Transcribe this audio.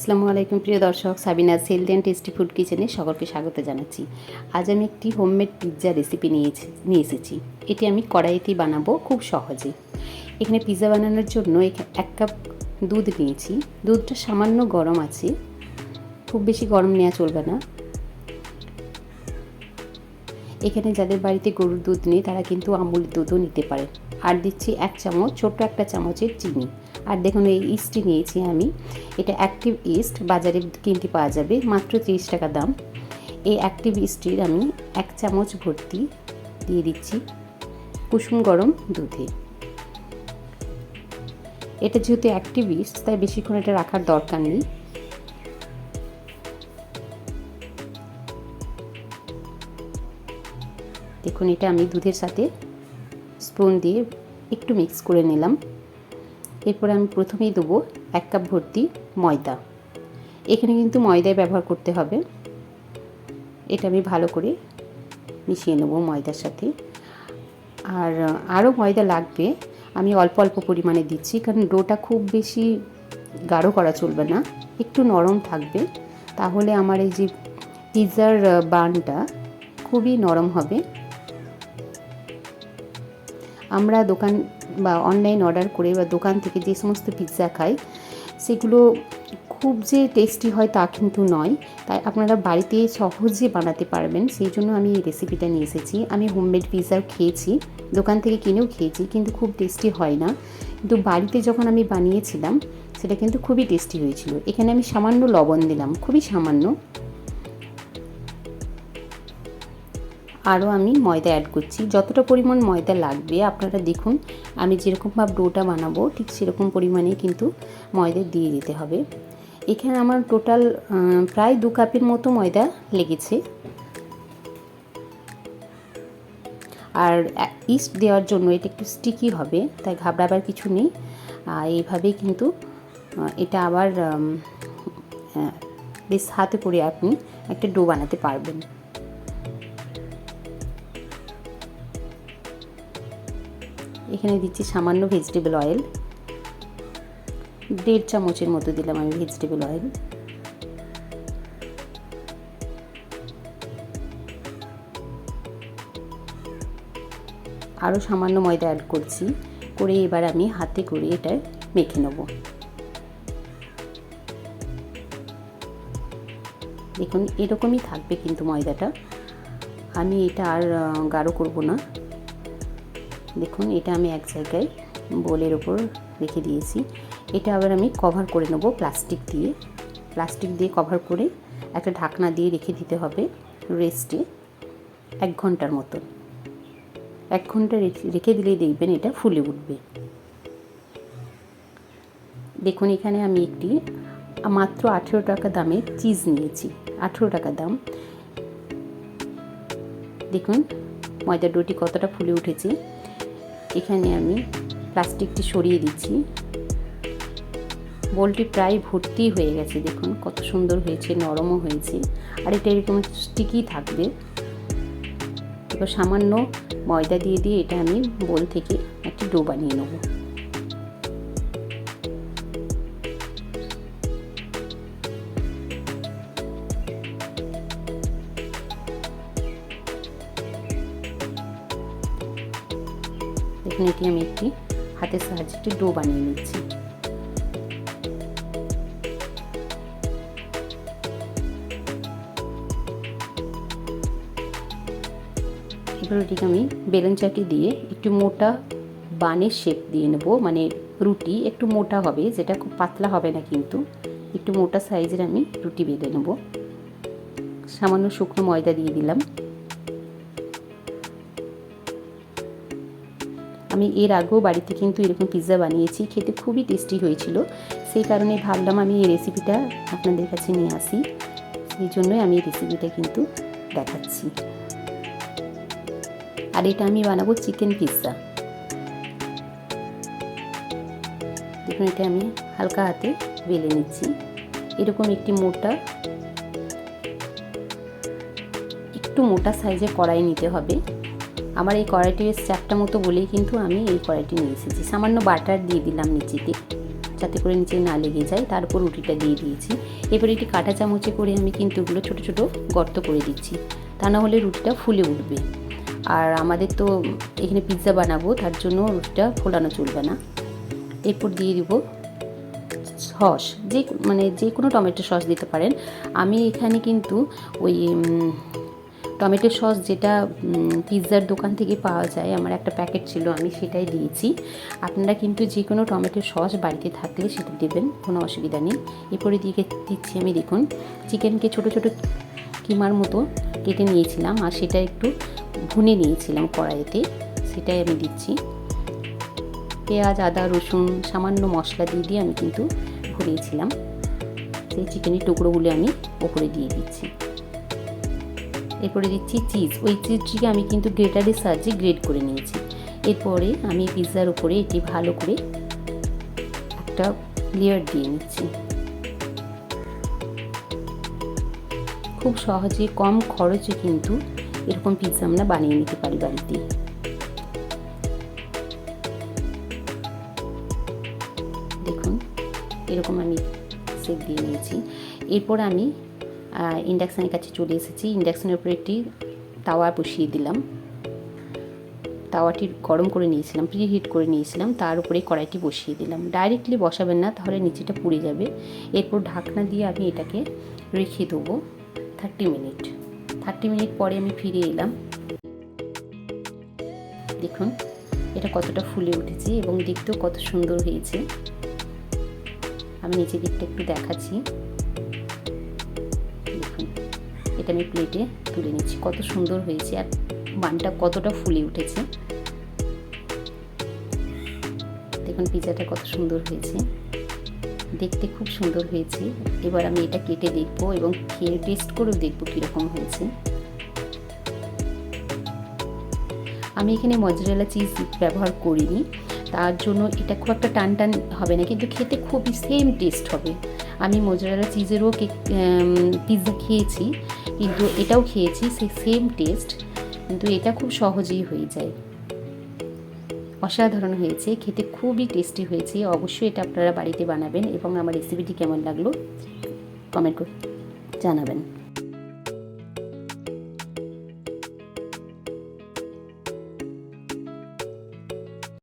আসসালামু আলাইকুম প্রিয় দর্শক, Sabinus health and tasty food কিচেনে সকলকে স্বাগত জানাচ্ছি। আজ আমি একটি হোমমেড পিৎজা রেসিপি নিয়ে এসেছি। এটি আমি কড়াইতেই বানাবো খুব সহজে। এখানে পিৎজা বানানোর জন্য 1 কাপ দুধ নিয়েছি। দুধটা সামান্য গরম আছে, খুব বেশি গরম নেওয়া চলবে না। এখানে যাদের বাড়িতে গরুর দুধ নেই তারা কিন্তু আমুল দুধও নিতে পারে। আর দিচ্ছি 1 চামচ, ছোট্ট একটা চামচের চিনি। আর দেখুন এই ইস্টটি নিয়েছি আমি, এটা অ্যাক্টিভ ইস্ট, বাজারে কিনতে পাওয়া যাবে, মাত্র 30 টাকা দাম। এই অ্যাক্টিভ ইস্টটির আমি 1 চামচ ভর্তি দিয়ে দিচ্ছি কুসুম গরম দুধে। এটা যেহেতু অ্যাক্টিভ ইস্ট তাই বেশিক্ষণ এটা রাখার দরকার নেই। দেখুন এটা আমি দুধের সাথে স্পুন দিয়ে একটু মিক্স করে নিলাম। এরপর আমি প্রথমেই দেবো 1 কাপ ভর্তি ময়দা। এখানে কিন্তু ময়দাই ব্যবহার করতে হবে। এটা আমি ভালো করে মিশিয়ে নেব ময়দার সাথে। আর আরও ময়দা লাগবে, আমি অল্প অল্প পরিমাণে দিচ্ছি, কারণ ডোটা খুব বেশি গাঢ় করা চলবে না, একটু নরম থাকবে, তাহলে আমার এই যে পিৎজার বানটা খুবই নরম হবে। আমরা দোকান বা অনলাইন অর্ডার করে বা দোকান থেকে যে সমস্ত পিৎজা খাই সেগুলো খুব যে টেস্টি হয় তা কিন্তু নয়, তাই আপনারা বাড়িতে সহজে বানাতে পারবেন, সেই জন্য আমি এই রেসিপিটা নিয়ে এসেছি। আমি হোমমেড পিৎজাও খেয়েছি, দোকান থেকে কিনেও খেয়েছি, কিন্তু খুব টেস্টি হয় না। কিন্তু বাড়িতে যখন আমি বানিয়েছিলাম সেটা কিন্তু খুবই টেস্টি হয়েছিল। এখানে আমি সামান্য লবণ দিলাম, খুবই সামান্য। আরও আমি ময়দা অ্যাড করছি, যতটা পরিমাণ ময়দা লাগবে আপনারা দেখুন, আমি যেরকমভাবে ডোটা বানাবো ঠিক সেরকম পরিমাণে কিন্তু ময়দা দিয়ে দিতে হবে। এখানে আমার টোটাল প্রায় 2 কাপের মতো ময়দা লেগেছে। আর ইস্ট দেওয়ার জন্য এটা একটু স্টিকি হবে, তাই ঘাবড়াবার কিছু নেই। এইভাবেই কিন্তু এটা আবার বেশ হাতে করে আপনি একটা ডো বানাতে পারবেন। এখানে দিচ্ছি সামান্য ভেজিটেবল অয়েল, 1.5 চামচের মতো দিলাম আমি ভেজিটেবল অয়েল। আরও সামান্য ময়দা অ্যাড করছি, করে এবার আমি হাতে করে এটা মেখে নেব। দেখুন এরকমই থাকবে কিন্তু ময়দাটা, আমি এটা আর গাঢ় করব না। দেখুন এটা আমি এক জায়গায় বোলের ওপর রেখে দিয়েছি। এটা আবার আমি কভার করে নেব প্লাস্টিক দিয়ে কভার করে একটা ঢাকনা দিয়ে রেখে দিতে হবে রেস্টে 1 ঘন্টার মতো। 1 ঘন্টা রেখে দিলেই দেখবেন এটা ফুলে উঠবে। দেখুন এখানে আমি একটি মাত্র 18 টাকা দামের চিজ নিয়েছি, 18 টাকা দাম। দেখুন ময়দা ডোটি কতটা ফুলে উঠেছে। এখানে আমি প্লাস্টিকটি সরিয়ে দিচ্ছি, বোলটি প্রায় ভর্তি হয়ে গেছে। দেখুন কত সুন্দর হয়েছে, নরমও হয়েছে, আর এটা এরকম স্টিকি থাকবে। এবার সামান্য ময়দা দিয়ে এটা আমি বোল থেকে একটি ডো বানিয়ে নেব। দেখুন এটি আমি একটি হাতের সাহায্যে একটি ডো বানিয়ে নিচ্ছি। এবার এটিকে আমি বেলুন চাকি দিয়ে একটু মোটা বানের শেপ দিয়ে নেব, মানে রুটি একটু মোটা হবে, যেটা খুব পাতলা হবে না, কিন্তু একটু মোটা সাইজের আমি রুটি বেলে নেব। সামান্য শুকনো ময়দা দিয়ে দিলাম। আমি এর আগেও বাড়িতে কিন্তু এরকম পিৎজা বানিয়েছি, খেতে খুবই টেস্টি হয়েছিল, সেই কারণে ভাবলাম আমি এই রেসিপিটা আপনাদের কাছে নিয়ে আসি, সেই জন্যই আমি এই রেসিপিটা কিন্তু দেখাচ্ছি। আর এটা আমি বানাবো চিকেন পিৎজা। দেখুন এটা আমি হালকা হাতে বেলে নিচ্ছি। এরকম একটু মোটা সাইজের কড়াই নিতে হবে। আমার এই কড়াইটি বেশ 4টা মতো বলেই কিন্তু আমি এই কড়াইটি নিয়ে এসেছি। সামান্য বাটার দিয়ে দিলাম নিচেতে, যাতে করে নিচে না লেগে যায়। তারপর রুটিটা দিয়ে দিয়েছি। এবার একটি কাঁটা চামচে করে আমি কিন্তু ওগুলো ছোটো ছোটো গর্ত করে দিচ্ছি, তা না হলে রুটিটা ফুলে উঠবে। আর আমাদের তো এখানে পিৎজা বানাবো, তার জন্য রুটিটা ফোলানো চলবে না। এরপর দিয়ে দিব সস, যে কোনো টমেটো সস দিতে পারেন। আমি এখানে কিন্তু ওই টমেটো সস যেটা পিৎজার দোকান থেকে পাওয়া যায়, আমার একটা প্যাকেট ছিল, আমি সেটাই দিয়েছি। আপনারা কিন্তু যে কোনো টমেটো সস বাড়িতে থাকলে সেটা দেবেন, কোনো অসুবিধা নেই। এরপরে দিচ্ছি আমি, দেখুন, চিকেনকে ছোট ছোট কিমার মতো কেটে নিয়েছিলাম আর সেটা একটু ভুনে নিয়েছিলাম কড়াইতে, সেটাই আমি দিচ্ছি। পেঁয়াজ, আদা, রসুন, সামান্য মশলা দিয়ে আমি কিন্তু ভরিয়েছিলাম। সেই চিকেনের টুকরোগুলো আমি ওপরে দিয়ে দিচ্ছি। এরপরে দিচ্ছি চিজ। ওই চিজটিকে আমি কিন্তু গ্রেটারের সাহায্যে গ্রেট করে নিয়েছি। এরপরে আমি পিৎজার উপরে এটি ভালো করে একটা লেয়ার দিয়ে নিচ্ছি। খুব সহজে কম খরচে কিন্তু এরকম পিৎজা আমরা বানিয়ে নিতে পারি বাড়িতে। দেখুন, এরকম আমি সেক দিয়ে নিয়েছি। এরপর আমি ইন্ডাকশানের কাছে চলে এসেছি। ইন্ডাকশানের উপরে একটি তাওয়া বসিয়ে দিলাম। তাওয়াটি গরম করে নিয়েছিলাম, প্রিহিট করে নিয়েছিলাম। তার উপরে কড়াইটি বসিয়ে দিলাম। ডাইরেক্টলি বসাবেন না, তাহলে নিচেটা পুড়ে যাবে। এরপর ঢাকনা দিয়ে আমি এটাকে রেখে দেবো 30 মিনিট। 30 মিনিট পরে আমি ফিরে এলাম। দেখুন এটা কতটা ফুলে উঠেছে এবং দেখতেও কত সুন্দর হয়েছে। আমি নিচের দিকটা একটু দেখাচ্ছি। দেখুন, এটা আমি প্লেটে তুলে নিচ্ছি। কত সুন্দর হয়েছে আর বানটা কতটা ফুলে উঠেছে। দেখুন পিৎজাটা কত সুন্দর হয়েছে, দেখতে খুব সুন্দর হয়েছে। এবার আমি এটা কেটে দেখবো এবং খেয়ে টেস্ট করেও দেখবো কীরকম হয়েছে। আমি এখানে মজরেলা চিজ ব্যবহার করিনি, তার জন্য এটা খুব একটা টান টান হবে না, কিন্তু খেতে খুবই সেম টেস্ট হবে। আমি মজরেলা চিজেরও পিৎজা খেয়েছি, কিন্তু এটাও খেয়েছি, সেই সেম টেস্ট, কিন্তু এটা খুব সহজেই হয়ে যায়। অসাধারণ হয়েছে, খেতে খুবই টেস্টি হয়েছে। অবশ্যই এটা আপনারা বাড়িতে বানাবেন এবং আমার রেসিপিটি কেমন লাগলো কমেন্ট করে জানাবেন।